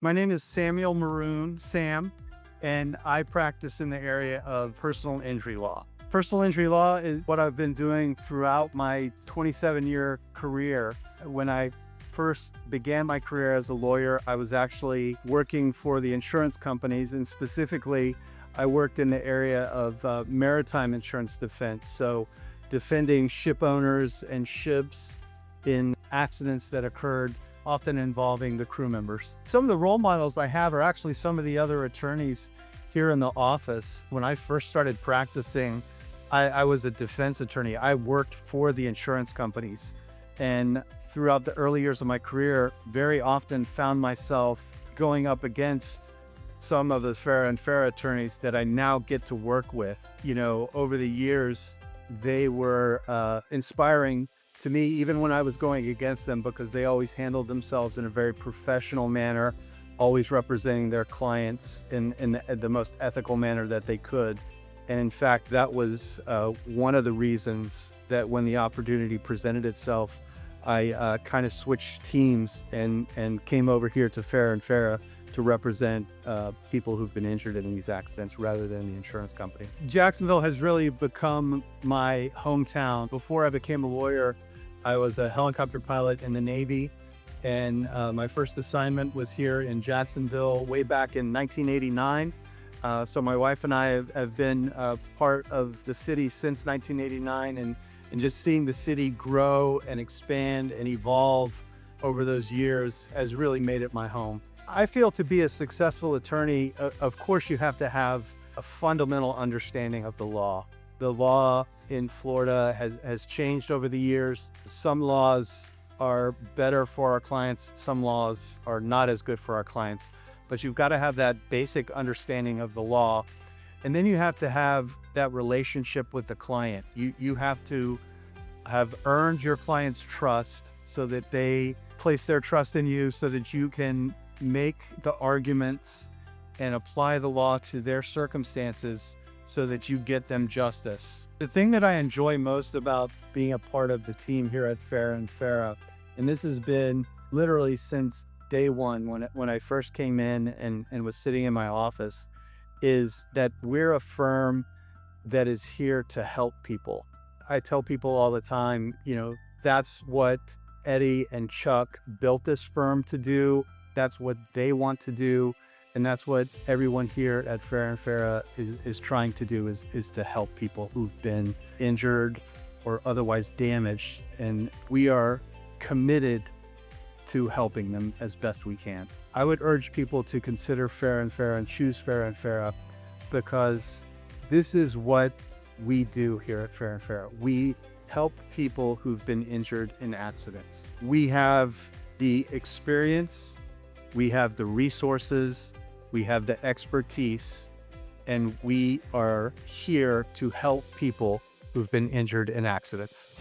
My name is Samuel Maroon, Sam, and I practice in the area of personal injury law. Personal injury law is what I've been doing throughout my 27-year career. When I first began my career as a lawyer, I was actually working for the insurance companies, and specifically, I worked in the area of maritime insurance defense. So defending ship owners and ships in accidents that occurred, often involving the crew members. Some of the role models I have are actually some of the other attorneys here in the office. When I first started practicing, I was a defense attorney. I worked for the insurance companies. And throughout the early years of my career, very often found myself going up against some of the Farah and Farah attorneys that I now get to work with. You know, over the years, they were inspiring to me, even when I was going against them, because they always handled themselves in a very professional manner, always representing their clients in the most ethical manner that they could. And in fact, that was one of the reasons that when the opportunity presented itself, I kind of switched teams and came over here to Farah and Farah to represent people who've been injured in these accidents rather than the insurance company. Jacksonville has really become my hometown. Before I became a lawyer, I was a helicopter pilot in the Navy, and my first assignment was here in Jacksonville way back in 1989. So my wife and I have been part of the city since 1989, and just seeing the city grow and expand and evolve over those years has really made it my home. I feel to be a successful attorney, of course, you have to have a fundamental understanding of the law. The law in Florida has changed over the years. Some laws are better for our clients. Some laws are not as good for our clients. But you've got to have that basic understanding of the law. And then you have to have that relationship with the client. You have to have earned your client's trust so that they place their trust in you so that you can make the arguments and apply the law to their circumstances so that you get them justice. The thing that I enjoy most about being a part of the team here at Farah and Farah, and this has been literally since day one when I first came in and was sitting in my office, is that we're a firm that is here to help people. I tell people all the time, you know, that's what Eddie and Chuck built this firm to do. That's what they want to do. And that's what everyone here at Farah and Farah is trying to do, is to help people who've been injured or otherwise damaged. And we are committed to helping them as best we can. I would urge people to consider Farah and Farah and choose Farah and Farah, because this is what we do here at Farah and Farah. We help people who've been injured in accidents. We have the experience, we have the resources, we have the expertise, and we are here to help people who've been injured in accidents.